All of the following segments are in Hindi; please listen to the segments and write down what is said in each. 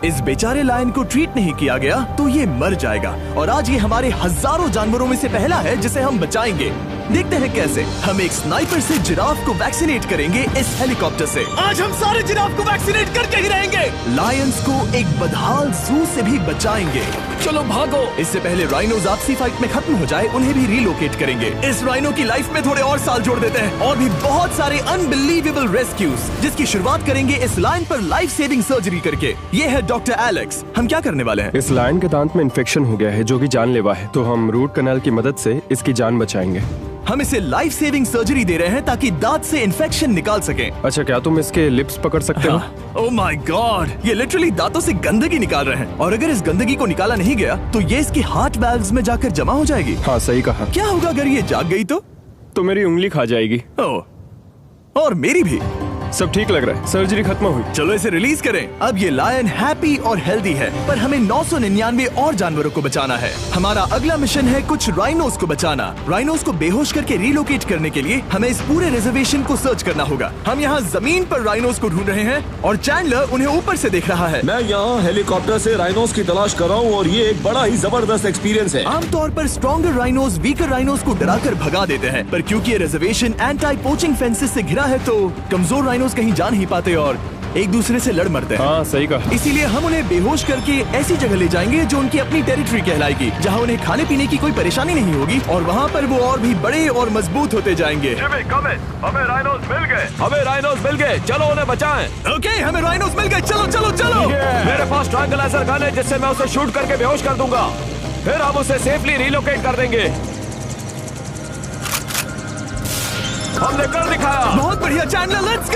इस बेचारे लायन को ट्रीट नहीं किया गया तो ये मर जाएगा। और आज ये हमारे हजारों जानवरों में से पहला है जिसे हम बचाएंगे। देखते हैं कैसे। हम एक स्नाइपर से जिराफ को वैक्सीनेट करेंगे इस हेलीकॉप्टर से। आज हम सारे जिराफ को वैक्सीनेट करके ही रहेंगे। लायंस को एक बदहाल जू से भी बचाएंगे। चलो भागो। इससे पहले राइनोज आपसी फाइट में खत्म हो जाए, उन्हें भी रिलोकेट करेंगे। इस राइनो की लाइफ में थोड़े और साल जोड़ देते हैं और भी बहुत सारे अनबिलीवेबल रेस्क्यूज, जिसकी शुरुआत करेंगे इस लायन पर लाइफ सेविंग सर्जरी करके। ये है डॉक्टर एलेक्स। हम क्या करने वाले हैं? इस लायन के दांत में इन्फेक्शन हो गया है जो कि जानलेवा है, तो हम रूट कैनाल की मदद से इसकी जान बचाएंगे। हम इसे लाइफ सेविंग सर्जरी दे रहे हैं ताकि दांत से इन्फेक्शन निकाल सकें। अच्छा, क्या तुम इसके लिप्स पकड़ सकते हो? ओह माय गॉड, ये लिटरली दांतों से गंदगी निकाल रहे हैं और अगर इस गंदगी को निकाला नहीं गया तो ये इसकी हार्ट वाल्व्स में जाकर जमा हो जाएगी। हाँ, सही कहा। क्या होगा अगर ये जाग गई तो मेरी उंगली खा जाएगी। ओह, और मेरी भी। सब ठीक लग रहा है, सर्जरी खत्म हुई। चलो इसे रिलीज करें। अब ये लायन हैप्पी और हेल्दी है, पर हमें 999 और जानवरों को बचाना है। हमारा अगला मिशन है कुछ राइनोस को बचाना। राइनोस को बेहोश करके रिलोकेट करने के लिए हमें इस पूरे रिजर्वेशन को सर्च करना होगा। हम यहाँ जमीन पर राइनोस को ढूंढ रहे हैं और चैंडलर उन्हें ऊपर से देख रहा है। मैं यहाँ हेलीकॉप्टर से राइनोस की तलाश कर रहा हूँ और ये एक बड़ा ही जबरदस्त एक्सपीरियंस है। आमतौर पर स्ट्रॉन्गर राइनोस वीकर राइनोस को डराकर भगा देते हैं, पर क्योंकि ये रिजर्वेशन एंटी पोचिंग फेंसेस से घिरा है तो कमजोर राइनोस कहीं जा नहीं पाते और एक दूसरे से लड़ मरते हैं। हाँ, सही कहा। इसीलिए हम उन्हें बेहोश करके ऐसी जगह ले जाएंगे जो उनकी अपनी टेरिटरी कहलाएगी, जहाँ उन्हें खाने पीने की कोई परेशानी नहीं होगी और वहाँ पर वो और भी बड़े और मजबूत होते जाएंगे। हमें राइनोस मिल गए, चलो उन्हें बचाएं। ओके, हमें राइनोस मिल गए, चलो चलो चलो। मेरे पास ट्रायंगुलर गन है जिससे मैं उसे शूट करके बेहोश कर दूंगा, फिर हम उसे सेफली रिलोकेट कर देंगे। हमने कर दिखाया। बहुत बढ़िया चैंडलर, लेट्स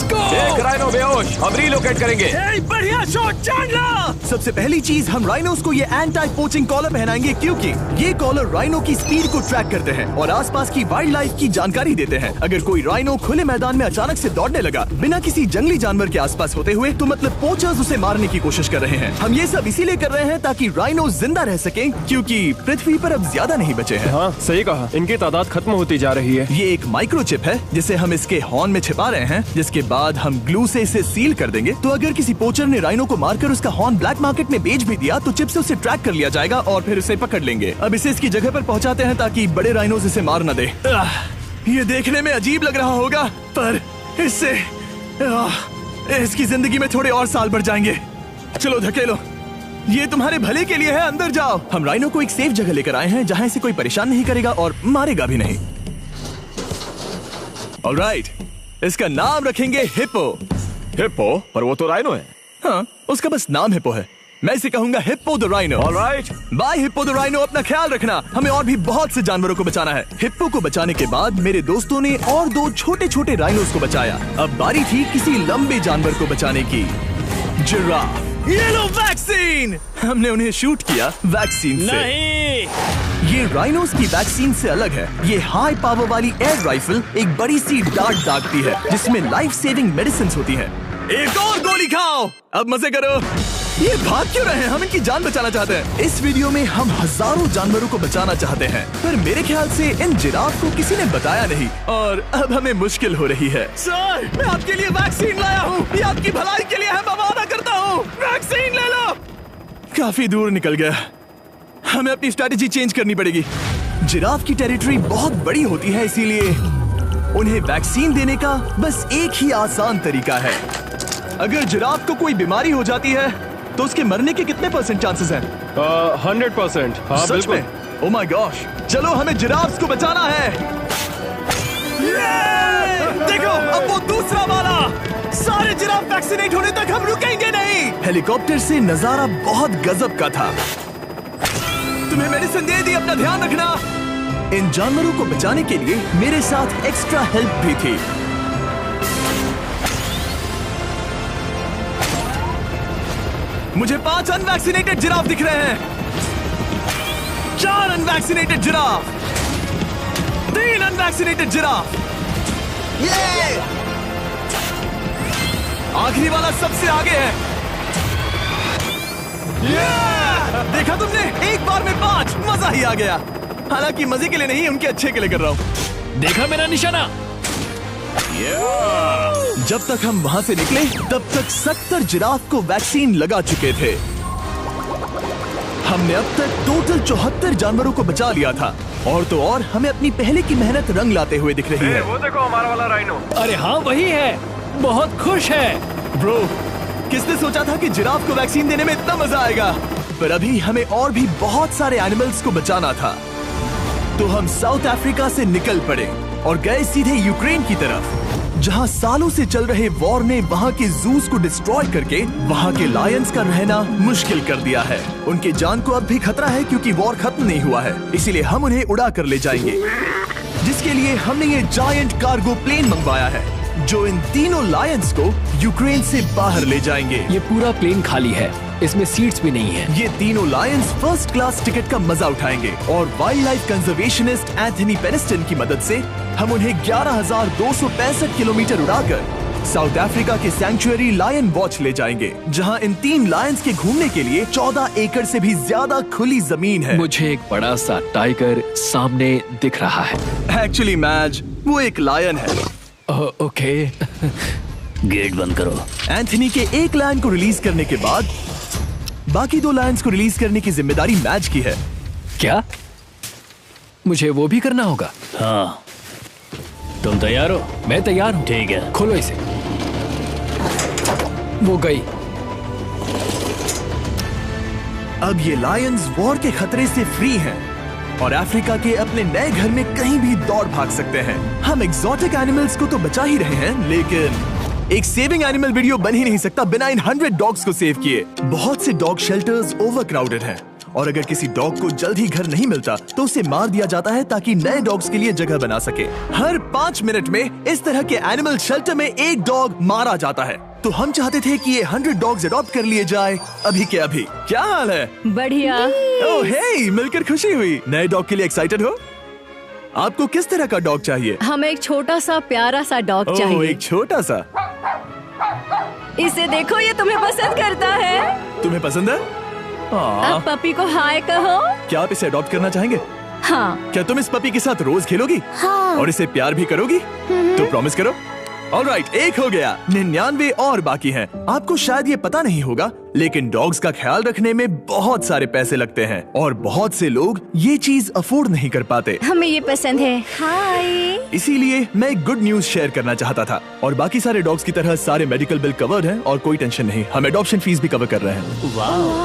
गो। एक राइनो बेहोश, हम रिलोकेट करेंगे। बढ़िया शॉट चैंडलर। सबसे पहली चीज, हम राइनोस को ये एंटी पोचिंग कॉलर पहनाएंगे क्योंकि ये कॉलर राइनो की स्पीड को ट्रैक करते हैं और आसपास की वाइल्ड लाइफ की जानकारी देते हैं। अगर कोई राइनो खुले मैदान में अचानक से दौड़ने लगा बिना किसी जंगली जानवर के आसपास होते हुए, तो मतलब पोचर्स उसे मारने की कोशिश कर रहे हैं। हम ये सब इसीलिए कर रहे हैं ताकि राइनो जिंदा रह सके, क्योंकि पृथ्वी पर अब ज्यादा नहीं बचे हैं। हाँ, सही कहा। इनकी तादाद खत्म होती जा रही है। ये एक माइक्रोचिप है जिसे हम इसके हॉर्न में छिपा रहे हैं, जिसके बाद हम ग्लू से इसे सील कर देंगे। तो अगर किसी पोचर ने राइनो को मारकर उसका हॉर्न ब्लैक मार्केट में बेच भी दिया तो चिप से उसे ट्रैक कर लिया जाएगा और फिर उसे पकड़ लेंगे। अब इसे इसकी जगह पर पहुंचाते हैं ताकि बड़े राइनोस इसे मार न दे। ये देखने में अजीब लग रहा होगा, पर इससे इसकी जिंदगी में थोड़े और साल बढ़ जाएंगे। चलो धकेलो, ये तुम्हारे भले के लिए है, अंदर जाओ। हम राइनो को एक सेफ जगह लेकर आए हैं जहाँ इसे कोई परेशान नहीं करेगा और मारेगा भी नहीं। ऑलराइट, इसका नाम रखेंगे हिप्पो। हिप्पो? पर वो तो राइनो है। हाँ, उसका बस नाम हिप्पो है। मैं इसे कहूंगा hippo the rhino. Alright, bye hippo the rhino. अपना ख्याल रखना, हमें और भी बहुत से जानवरों को बचाना है। हिप्पो को बचाने के बाद मेरे दोस्तों ने और 2 छोटे छोटे राइनोस को बचाया। अब बारी थी किसी लंबे जानवर को बचाने की, जिराफ। ये लो वैक्सीन। हमने उन्हें शूट किया वैक्सीन से। नहीं, ये राइनोस की वैक्सीन से अलग है। ये हाई पावर वाली एयर राइफल एक बड़ी सी डार्ट दागती है जिसमें लाइफ सेविंग मेडिसिन होती है। एक और गोली खाओ, अब मजे करो। ये भाग क्यों रहे हैं? हम इनकी जान बचाना चाहते हैं। इस वीडियो में हम हजारों जानवरों को बचाना चाहते हैं, पर मेरे ख्याल से इन जिराफ को किसी ने बताया नहीं और अब हमें मुश्किल हो रही है। सर, मैं आपके लिए वैक्सीन लाया हूँ। ये आपकी भलाई के लिए है, मैं वादा करता हूँ। वैक्सीन ले लो। काफी दूर निकल गया, हमें अपनी स्ट्रैटेजी चेंज करनी पड़ेगी। जिराफ की टेरिटरी बहुत बड़ी होती है, इसीलिए उन्हें वैक्सीन देने का बस एक ही आसान तरीका है। अगर जिराफ को कोई बीमारी हो जाती है तो उसके मरने के कितने % चांसेस हैं? 100%। हाँ, सच में? ओह माय गॉश, चलो हमें जिराफ्स को बचाना है। देखो, अब वो दूसरा वाला। सारे जिराफ वैक्सीनेट होने तक हम रुकेंगे नहीं। हेलीकॉप्टर से नजारा बहुत गजब का था। तुम्हें मेडिसिन दे दी, अपना ध्यान रखना। इन जानवरों को बचाने के लिए मेरे साथ एक्स्ट्रा हेल्प भी थी। मुझे 5 अनवैक्सीनेटेड जिराफ दिख रहे हैं। 4 अनवैक्सीनेटेड जिराफ, 3 अनवैक्सीनेटेड जिराफ। ये आखिरी वाला सबसे आगे है। देखा तुमने, एक बार में 5, मजा ही आ गया। हालांकि मजे के लिए नहीं, उनके अच्छे के लिए कर रहा हूँ। देखा मेरा निशाना? जब तक हम वहाँ से निकले तब तक 70 जिराफ को वैक्सीन लगा चुके थे। हमने अब तक टोटल 74 जानवरों को बचा लिया था। और तो और हमें अपनी पहले की मेहनत रंग लाते हुए दिख रही है। वो देखो हमारा वाला राइनो। अरे हाँ वही है, बहुत खुश है। ब्रो, किसने सोचा था कि जिराफ को वैक्सीन देने में इतना मजा आएगा। पर अभी हमें और भी बहुत सारे एनिमल्स को बचाना था। तो हम साउथ अफ्रीका से निकल पड़े और गए सीधे यूक्रेन की तरफ, जहां सालों से चल रहे वॉर ने वहां के जूस को डिस्ट्रॉय करके वहां के लायंस का रहना मुश्किल कर दिया है। उनके जान को अब भी खतरा है क्योंकि वॉर खत्म नहीं हुआ है, इसीलिए हम उन्हें उड़ा कर ले जाएंगे। जिसके लिए हमने ये जायंट कार्गो प्लेन मंगवाया है जो इन तीनों लायंस को यूक्रेन से बाहर ले जाएंगे। ये पूरा प्लेन खाली है, इसमेमें सीट्स भी नहीं है। ये तीनों लायंस फर्स्ट क्लास टिकट का मजा उठाएंगे और वाइल्ड लाइफ कंजर्वेशनिस्ट एंथनी पेनिस्टन की मदद से हम उन्हें 11,265 किलोमीटर उड़ाकर साउथ अफ्रीका के सैंक्चुअरी लायन वॉच ले जाएंगे, जहां इन 3 लायंस के घूमने के लिए 14 एकड़ से भी ज्यादा खुली जमीन है। मुझे एक बड़ा सा टाइगर सामने दिख रहा है। एक्चुअली मैच, वो एक लायन है। ओके। गेट बंद करो। एंथनी के एक लायन को रिलीज करने के बाद बाकी 2 लायंस को रिलीज करने की जिम्मेदारी मैच की है। क्या मुझे वो भी करना होगा? हाँ, तुम तैयार हो? मैं तैयार हूँ। ठीक है। खोलो इसे। वो गई। अब ये लायंस वॉर के खतरे से फ्री हैं और अफ्रीका के अपने नए घर में कहीं भी दौड़ भाग सकते हैं। हम एग्जॉटिक एनिमल्स को तो बचा ही रहे हैं, लेकिन एक सेविंग एनिमल वीडियो बन ही नहीं सकता बिना इन 100 डॉग्स को सेव किए। बहुत से डॉग शेल्टर्स ओवरक्राउडेड हैं और अगर किसी डॉग को जल्द ही घर नहीं मिलता तो उसे मार दिया जाता है ताकि नए डॉग्स के लिए जगह बना सके। हर 5 मिनट में इस तरह के एनिमल शेल्टर में एक डॉग मारा जाता है। तो हम चाहते थे कि ये 100 डॉग्स अडॉप्ट कर लिए जाए अभी के अभी। क्या हाल है? बढ़िया। ओह हे, मिलकर खुशी हुई। नए डॉग के लिए एक्साइटेड हो? आपको किस तरह का डॉग चाहिए? हमें एक छोटा सा प्यारा सा डॉग ओह, चाहिए। एक छोटा सा। इसे देखो, ये तुम्हें पसंद करता है। तुम्हें पसंद है? अब पपी को हाय कहो। क्या आप इसे अडॉप्ट करना चाहेंगे? हाँ। क्या तुम इस पपी के साथ रोज खेलोगी? हाँ। और इसे प्यार भी करोगी? तो प्रॉमिस करो। ऑलराइट, एक हो गया, 99 और बाकी हैं। आपको शायद ये पता नहीं होगा, लेकिन डॉग्स का ख्याल रखने में बहुत सारे पैसे लगते हैं और बहुत से लोग ये चीज अफोर्ड नहीं कर पाते। हमें ये पसंद है। हाय। इसीलिए मैं एक गुड न्यूज शेयर करना चाहता था। और बाकी सारे डॉग्स की तरह सारे मेडिकल बिल कवर्ड हैं और कोई टेंशन नहीं। हम एडॉप्शन फीस भी कवर कर रहे हैं।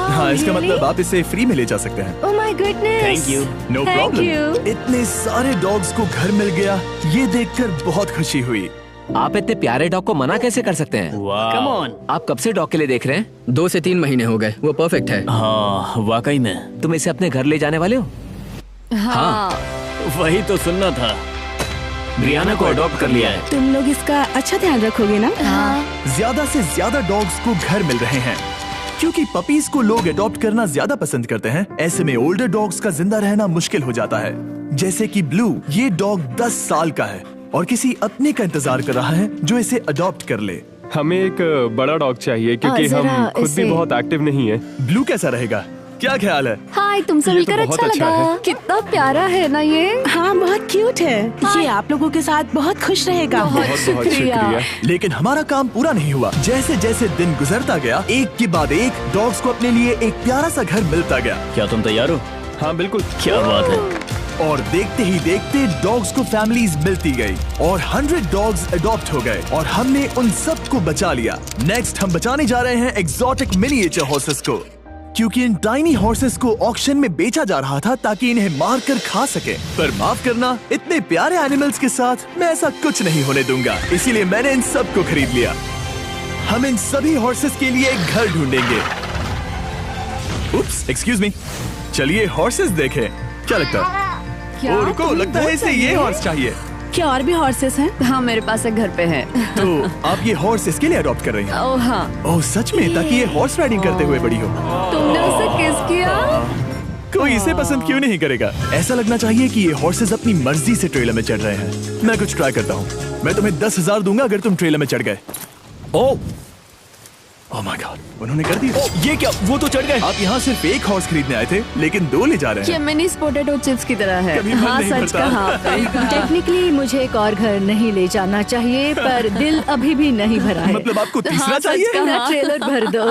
हाँ, इसका मतलब आप इसे फ्री में ले जा सकते हैं। Oh my goodness. Thank you. No problem. इतने सारे डॉग्स को घर मिल गया, ये देखकर बहुत खुशी हुई। आप इतने प्यारे डॉग को मना कैसे कर सकते हैं? Come on. आप कब से डॉग के लिए देख रहे हैं? 2 से 3 महीने हो गए, वो परफेक्ट है। हाँ, वाकई में। तुम इसे अपने घर ले जाने वाले हो? हाँ। वही तो सुनना था। ब्रियाना को अडॉप्ट कर लिया है। तुम लोग इसका अच्छा ध्यान रखोगे ना? हाँ। ज्यादा से ज्यादा डॉग्स को घर मिल रहे हैं क्योंकि पपीज को लोग अडॉप्ट करना ज्यादा पसंद करते हैं। ऐसे में ओल्डर डॉग्स का जिंदा रहना मुश्किल हो जाता है। जैसे कि ब्लू, ये डॉग 10 साल का है और किसी अपने का इंतजार कर रहा है जो इसे अडॉप्ट कर ले। हमें एक बड़ा डॉग चाहिए क्योंकि जरा हम खुद भी इसे- बहुत एक्टिव नहीं है। ब्लू कैसा रहेगा? क्या ख्याल है? हाय, तुमसे ये तो मिलकर बहुत अच्छा अच्छा लगा। है। कितना प्यारा है ना ये। हाँ, बहुत क्यूट है। ये आप लोगों के साथ बहुत खुश रहेगा। बहुत बहुत शुक्रिया। शुक्रिया। लेकिन हमारा काम पूरा नहीं हुआ। जैसे जैसे दिन गुजरता गया, एक के बाद एक डॉग्स को अपने लिए एक प्यारा सा घर मिलता गया। क्या तुम तैयार हो? हाँ बिल्कुल। क्या बात है। और देखते ही देखते डॉग्स को फैमिलीज मिलती गई और 100 डॉग्स अडॉप्ट हो गए और हमने उन सब को बचा लिया। नेक्स्ट हम बचाने जा रहे हैं एग्जॉटिक मिनिएचर हॉर्सेस को, क्योंकि इन टाइनी हॉर्सेस को ऑक्शन में बेचा जा रहा था ताकि इन्हें मार कर खा सके। पर माफ करना, इतने प्यारे एनिमल्स के साथ मैं ऐसा कुछ नहीं होने दूंगा। इसीलिए मैंने इन सब को खरीद लिया। हम इन सभी हॉर्सेस के लिए एक घर ढूंढेंगे। उप्स, एक्सक्यूज मी। चलिए हॉर्सेस देखें। क्या लगता है? ओ, रुको, लगता है इसे ये हॉर्स चाहिए। क्या और भी हॉर्सेस हैं? हाँ, मेरे पास एक घर पे है। तो आप ये हॉर्स इसके लिए अडॉप्ट कर रही हैं? ओह हाँ। ओह सच में? ताकि ये हॉर्स राइडिंग करते हुए बड़ी हो। तुमने उसे किस किया? कोई इसे पसंद क्यों नहीं करेगा? ऐसा लगना चाहिए कि ये हॉर्सेस अपनी मर्जी से ट्रेलर में चढ़ रहे हैं। मैं कुछ ट्राई करता हूँ। मैं तुम्हें 10,000 दूंगा अगर तुम ट्रेलर में चढ़ गए। ओ, ओह माय गॉड, उन्होंने कर दिया। ये क्या, वो तो चढ़ गए। आप यहाँ सिर्फ एक हॉर्स खरीदने आए थे, लेकिन 2 ले जा रहे ये हैं। मिनी पोटैटो चिप्स की तरह है। कभी मन हाँ नहीं सच भरता। कहा। टेक्निकली मुझे एक और घर नहीं ले जाना चाहिए, पर दिल अभी भी नहीं भरा है। मतलब आपको तीसरा हाँ, सच चाहिए? कहा। मेरा ट्रेलर भर दो।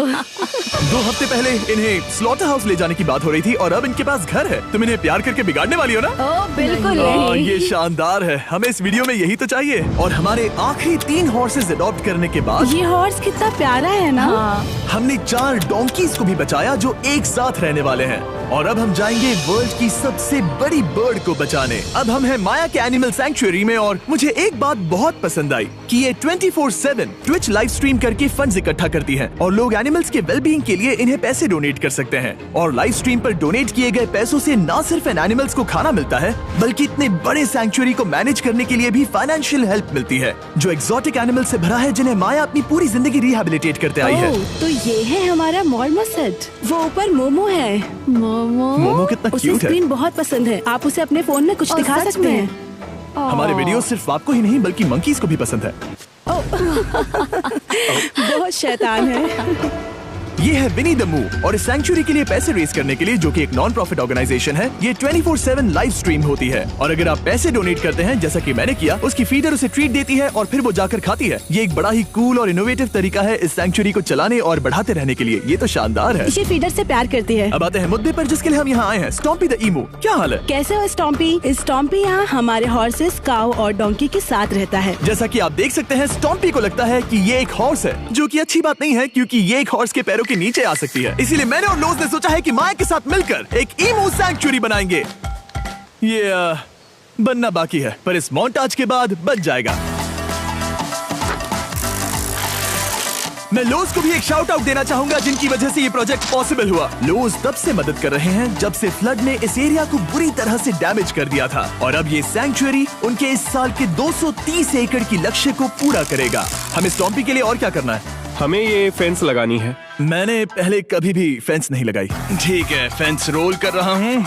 2 हफ्ते पहले इन्हें स्लॉटर हाउस ले जाने की बात हो रही थी और अब इनके पास घर है। तुम इन्हें प्यार करके बिगाड़ने वाली हो ना? ओ बिल्कुल हाँ, नहीं। ये शानदार है। हमें इस वीडियो में यही तो चाहिए। और हमारे आखिरी 3 हॉर्सेस अडॉप्ट करने के बाद ये हॉर्स कितना प्यारा है ना। हमने 4 डोंकीज को भी बचाया जो एक साथ रहने वाले हैं। और अब हम जाएंगे वर्ल्ड की सबसे बड़ी बर्ड को बचाने। अब हम हैं माया के एनिमल सैंक्चुअरी में और मुझे एक बात बहुत पसंद आई कि ये 24/7 ट्विच लाइव स्ट्रीम करके फंड्स इकट्ठा करती है और लोग एनिमल्स के वेलबींग के लिए इन्हें पैसे डोनेट कर सकते हैं। और लाइव स्ट्रीम पर डोनेट किए गए पैसों से न सिर्फ इन एनिमल्स को खाना मिलता है, बल्कि इतने बड़े सैंक्चुअरी को मैनेज करने के लिए भी फाइनेंशियल हेल्प मिलती है, जो एक्सोटिक एनिमल से भरा है जिन्हें माया अपनी पूरी जिंदगी रिहैबिलिटेट करते आई है। तो ये है हमारा मॉर्मोसेट। वो ऊपर मोमो है। मोमो कितना उसे क्यूट है। स्क्रीन बहुत पसंद है। आप उसे अपने फोन में कुछ और दिखा सच सकते में? हैं। हमारे वीडियो सिर्फ आपको ही नहीं बल्कि मंकीज को भी पसंद है। बहुत शैतान है। ये है विनी द मू और इस सैंक्चुअरी के लिए पैसे रेज करने के लिए, जो कि एक नॉन प्रॉफिट ऑर्गेनाइजेशन है, ये 24/7 लाइव स्ट्रीम होती है। और अगर आप पैसे डोनेट करते हैं जैसा कि मैंने किया, उसकी फीडर उसे ट्रीट देती है और फिर वो जाकर खाती है। ये एक बड़ा ही कूल और इनोवेटिव तरीका है इस सैंक्चुअरी को चलाने और बढ़ाते रहने के लिए। ये तो शानदार है। ये फीडर से प्यार करती है। अब आते हैं मुद्दे पर जिसके लिए हम यहाँ आए हैं, स्टॉम्पी द ईमू। क्या हाल है? कैसे हो स्टॉम्पी? स्टॉम्पी यहाँ हमारे हॉर्सेस, काऊ और डोंकी के साथ रहता है। जैसा कि आप देख सकते हैं, स्टॉम्पी को लगता है कि ये एक हॉर्स है, जो कि अच्छी बात नहीं है क्योंकि ये एक हॉर्स के पैरों के नीचे आ सकती है। इसीलिए मैंने और लोज ने सोचा है कि माया के साथ मिलकर एक ईमू सैंक्चुअरी बनाएंगे। ये बनना बाकी है, पर इस मोंटाज के बाद बन जाएगा। मैं लोज को भी एक शाउट आउट देना चाहूंगा, जिनकी वजह से ये प्रोजेक्ट पॉसिबल हुआ। लोज तब से मदद कर रहे हैं जब से फ्लड ने इस एरिया को बुरी तरह से डैमेज कर दिया था, और अब ये सैंक्चुअरी उनके इस साल के 230 एकड़ की लक्ष्य को पूरा करेगा। हमें स्टॉम्पी के लिए और क्या करना है? हमें ये फेंस लगानी है। मैंने पहले कभी भी फेंस नहीं लगाई। ठीक है, फेंस रोल कर रहा हूँ।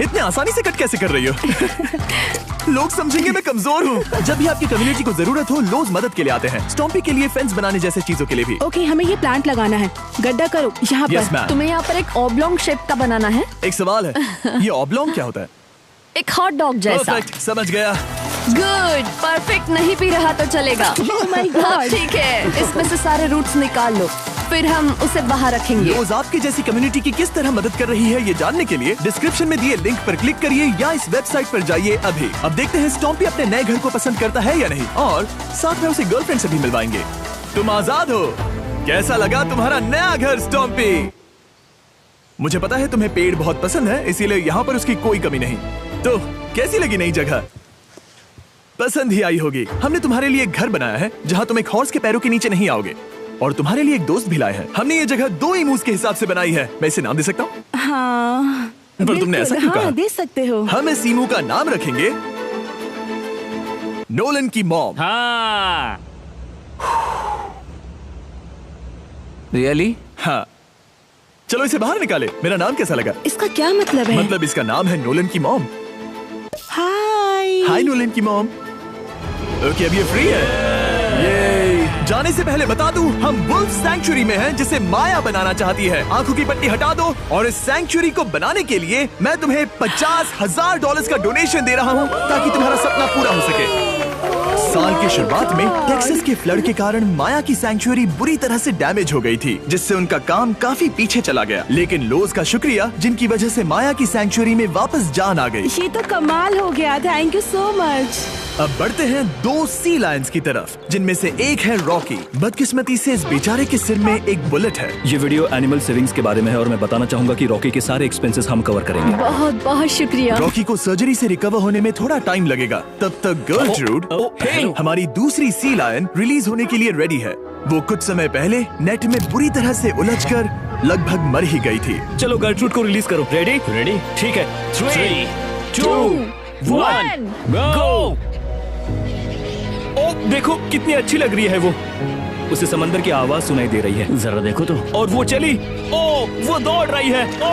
इतने आसानी से कट कैसे कर रही हो? लोग समझेंगे मैं कमजोर हूँ। जब भी आपकी कम्युनिटी को जरूरत हो, लोग मदद के लिए आते हैं। स्टॉम्पी के लिए फेंस बनाने जैसे चीजों के लिए भी। ओके, हमें ये प्लांट लगाना है। गड्ढा करो यहाँ यस पर। मैम। तुम्हें यहाँ पर एक ऑब्लोंग शेप का बनाना है, एक सवाल है, ये ऑब्लोंग क्या होता है? एक हॉट डॉग जैसा। परफेक्ट, समझ गया। गुड, परफेक्ट नहीं पी रहा तो चलेगा। Oh my God. ठीक है, इसमें से सारे रूट्स निकाल लो, फिर हम उसे बाहर रखेंगे। लोज आपकी जैसी कम्युनिटी की किस तरह मदद कर रही है, ये जानने के लिए डिस्क्रिप्शन में दिए लिंक पर क्लिक करिए या इस वेबसाइट पर जाइए अभी। अब देखते हैं स्टॉम्पी अपने नए घर को पसंद करता है या नहीं, और साथ में उसे गर्लफ्रेंड से भी मिलवाएंगे। तुम आजाद हो। कैसा लगा तुम्हारा नया घर स्टॉम्पी? मुझे पता है तुम्हें पेड़ बहुत पसंद है, इसीलिए यहाँ पर उसकी कोई कमी नहीं। तो कैसी लगी नई जगह? पसंद ही आई होगी। हमने तुम्हारे लिए एक घर बनाया है जहाँ तुम एक हॉर्स के पैरों के नीचे नहीं आओगे, और तुम्हारे लिए एक दोस्त भी लाए हैं। हमने ये जगह 2 ईमूस के हिसाब से बनाई है। मैं इसे नाम दे सकता हूँ? हाँ, पर तुमने ऐसा क्यों हाँ, कहा? दे सकते हो। हम इस ईमू का नाम रखेंगे नोलन की मॉम। हाँ। रियली? हाँ, चलो इसे बाहर निकाले। मेरा नाम कैसा लगा? इसका क्या मतलब है? मतलब इसका नाम है नोलन की मॉम। हाय। हाय नोलन की मॉम। ओके, अब ये फ्री है। ये जाने से पहले बता दूं, हम वुल्फ सैंक्चुअरी में हैं, जिसे माया बनाना चाहती है। आंखों की पट्टी हटा दो, और इस सैंक्चुअरी को बनाने के लिए मैं तुम्हें $50,000 का डोनेशन दे रहा हूं, ताकि तुम्हारा सपना पूरा हो सके। साल की शुरुआत में टेक्सास के फ्लड के कारण माया की सैंक्चुअरी बुरी तरह से डैमेज हो गई थी, जिससे उनका काम काफी पीछे चला गया। लेकिन लोज का शुक्रिया, जिनकी वजह से माया की सैंक्चुअरी में वापस जान आ गई। ये तो कमाल हो गया। Thank you so much. अब बढ़ते हैं 2 सी लायंस की तरफ, जिनमें से एक है रॉकी। बदकिस्मती से इस बेचारे के सिर में एक बुलेट है। ये वीडियो एनिमल सेविंग्स के बारे में है और मैं बताना चाहूंगा कि रॉकी के सारे एक्सपेंसेस हम कवर करेंगे। बहुत बहुत शुक्रिया। रॉकी को सर्जरी से रिकवर होने में थोड़ा टाइम लगेगा। तब तक गर्लट्रूड, हमारी दूसरी सी लायन, रिलीज होने के लिए रेडी है। वो कुछ समय पहले नेट में बुरी तरह से उलझकर लगभग मर ही गई थी। चलो गर्लट्रूड को रिलीज करो। रेडी? रेडी? ठीक है। 3, 2, 1, गो! ओ देखो कितनी अच्छी लग रही है वो। उसे समंदर की आवाज सुनाई दे रही है। जरा देखो तो। और वो चली। ओ वो दौड़ रही है। ओ।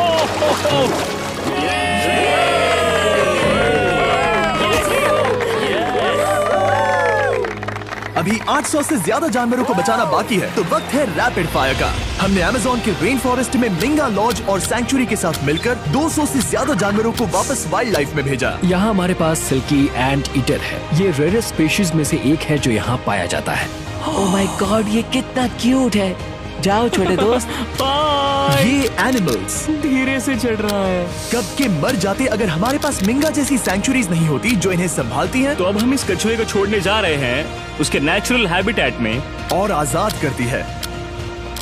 अब अभी 800 से ज्यादा जानवरों को बचाना बाकी है, तो वक्त है रैपिड फायर का। हमने अमेज़न के रेन फॉरेस्ट में मिंगा लॉज और सैंक्चुरी के साथ मिलकर 200 से ज्यादा जानवरों को वापस वाइल्ड लाइफ में भेजा। यहाँ हमारे पास सिल्की एंट ईटर है। ये रेयरेस्ट स्पीशीज में से एक है जो यहाँ पाया जाता है। ओह माय गॉड, ये कितना क्यूट है। जाओ छोटे दोस्त। ये एनिमल्स धीरे से चढ़ रहा है। कब के मर जाते अगर हमारे पास मिंगा जैसी सैंक्चुरीज नहीं होती जो इन्हें संभालती हैं तो अब हम इस कछुए को छोड़ने जा रहे हैं उसके नेचुरल हैबिटेट में और आजाद करती है।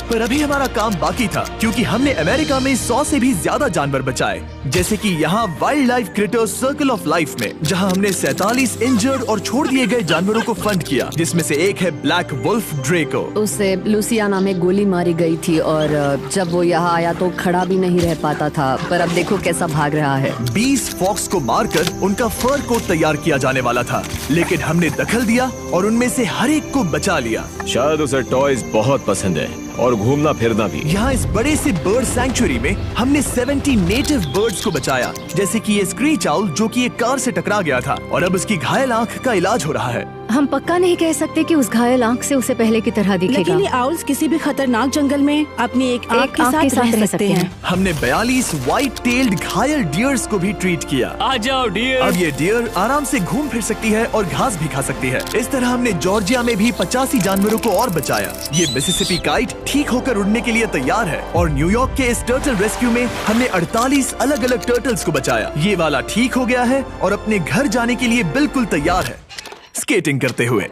पर अभी हमारा काम बाकी था, क्योंकि हमने अमेरिका में 100 से भी ज्यादा जानवर बचाए, जैसे कि यहाँ wild life creators circle of life में, जहाँ हमने 47 इंजर्ड और छोड़ दिए गए जानवरों को फंड किया, जिसमें से एक है ब्लैक वुल्फ ड्रेको। उसे लुसियाना में गोली मारी गई थी और जब वो यहाँ आया तो खड़ा भी नहीं रह पाता था, पर अब देखो कैसा भाग रहा है। 20 फॉक्स को मारकर उनका फर कोट तैयार किया जाने वाला था, लेकिन हमने दखल दिया और उनमें से हर एक को बचा लिया। शायद उसे टॉयज बहुत पसंद है और घूमना फिरना भी। यहाँ इस बड़े से बर्ड सैंक्चुरी में हमने 70 नेटिव बर्ड्स को बचाया, जैसे कि ये स्क्रीच आउल जो कि एक कार से टकरा गया था और अब उसकी घायल आंख का इलाज हो रहा है। हम पक्का नहीं कह सकते कि उस घायल आंख से उसे पहले की तरह दिखेगा। लेकिन ये आउल्स किसी भी खतरनाक जंगल में अपनी एक आंख के साथ रह सकते हैं। हमने 42 व्हाइट टेल्ड घायल डियर्स को भी ट्रीट किया। आ जाओ डियर। अब ये डियर आराम से घूम फिर सकती है और घास भी खा सकती है। इस तरह हमने जॉर्जिया में भी 85 जानवरों को और बचाया। ये मिसिसिपी काइट ठीक होकर उड़ने के लिए तैयार है और न्यूयॉर्क के इस टर्टल रेस्क्यू में हमने 48 अलग अलग टर्टल्स को बचाया। ये वाला ठीक हो गया है और अपने घर जाने के लिए बिल्कुल तैयार है स्केटिंग करते हुए।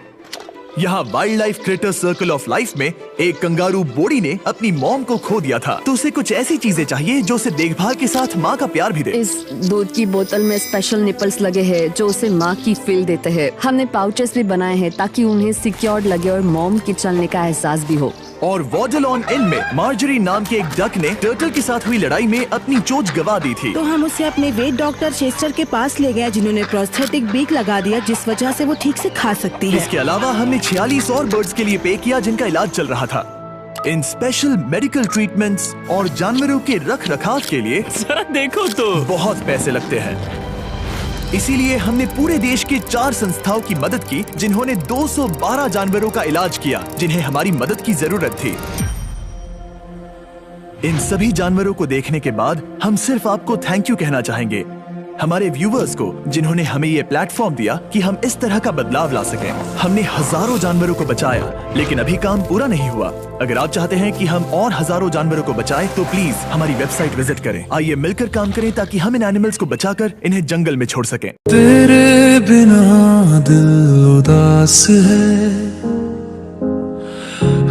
यहाँ wild life creator circle of life में एक कंगारू बोडी ने अपनी मॉम को खो दिया था, तो उसे कुछ ऐसी चीजें चाहिए जो उसे देखभाल के साथ माँ का प्यार भी दे। इस दूध की बोतल में स्पेशल निपल्स लगे हैं जो उसे माँ की फील देते हैं। हमने पाउचेस भी बनाए हैं ताकि उन्हें सिक्योर्ड लगे और मॉम के चलने का एहसास भी हो। और वॉडलॉन इन में मार्जरी नाम के एक डक ने टर्टल के साथ हुई लड़ाई में अपनी चोंच गवा दी थी, तो हम उसे अपने वेट डॉक्टर चेस्टर के पास ले गए, जिन्होंने प्रोस्थेटिक बीक लगा दिया, जिस वजह से वो ठीक से खा सकती है। इसके अलावा हमने 46 और बर्ड्स के लिए पे किया जिनका इलाज चल रहा था। इन स्पेशल मेडिकल ट्रीटमेंट्स और जानवरों के रख रखाव के लिए जरा देखो तो बहुत पैसे लगते हैं। इसीलिए हमने पूरे देश के 4 संस्थाओं की मदद की जिन्होंने 212 जानवरों का इलाज किया जिन्हें हमारी मदद की जरूरत थी। इन सभी जानवरों को देखने के बाद हम सिर्फ आपको थैंक यू कहना चाहेंगे, हमारे व्यूवर्स को जिन्होंने हमें ये प्लेटफॉर्म दिया कि हम इस तरह का बदलाव ला सकें। हमने हजारों जानवरों को बचाया, लेकिन अभी काम पूरा नहीं हुआ। अगर आप चाहते हैं कि हम और हजारों जानवरों को बचाएं, तो प्लीज हमारी वेबसाइट विजिट करें। आइए मिलकर काम करें ताकि हम इन एनिमल्स को बचाकर इन्हें जंगल में छोड़ सकें। तेरे बिना दिल उदास है,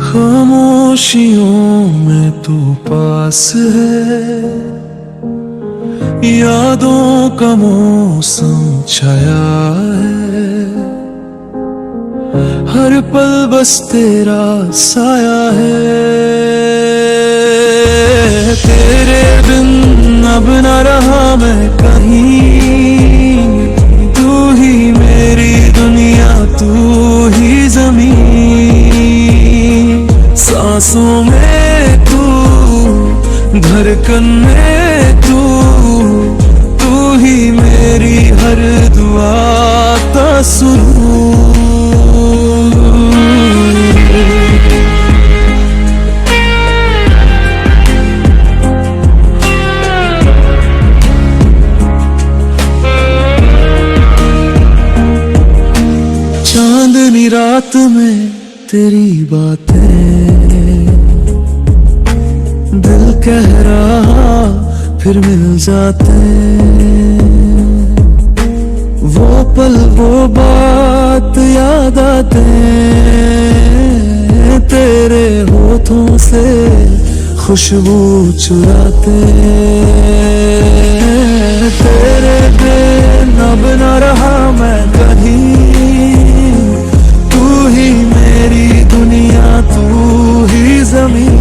खामोशियों में तू पास है, यादों का मौसम छाया है, हर पल बस तेरा साया है। तेरे बिन अब न रहा मैं कहीं, तू ही मेरी दुनिया, तू ही ज़मीन, सांसों में तू, धड़कन में तू, तू ही मेरी हर दुआ का सुरूर। चांदनी रात में तेरी बातें दिल कह रहा फिर मिल जाते, वो पल वो बात याद आते, तेरे होठों से खुशबू चुराते, तेरे बिन अब न रहा मैं कहीं, तू ही मेरी दुनिया, तू ही ज़मीन,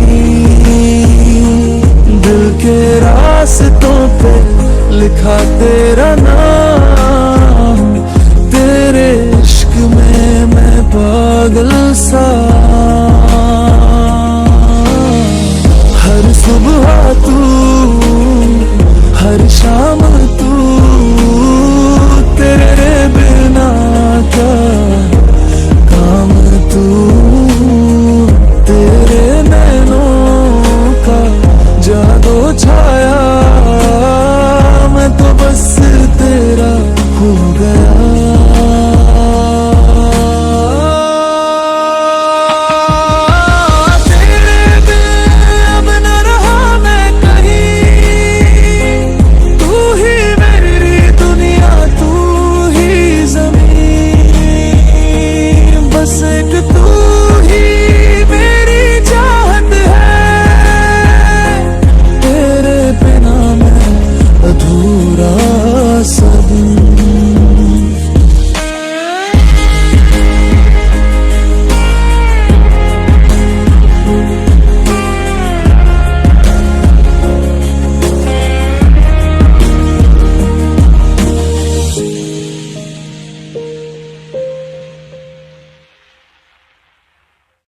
दिल के रास्तों पे लिखा तेरा नाम, तेरे इश्क में मैं पागल सा, हर सुबह तू, हर शाम तू, तेरे बिना का काम तू। छाया, मैं तो बस तेरा हो गया। तेरे बिन अब न रहा मैं कहीं, तू ही मेरी दुनिया, तू ही ज़मीं, बस एक तू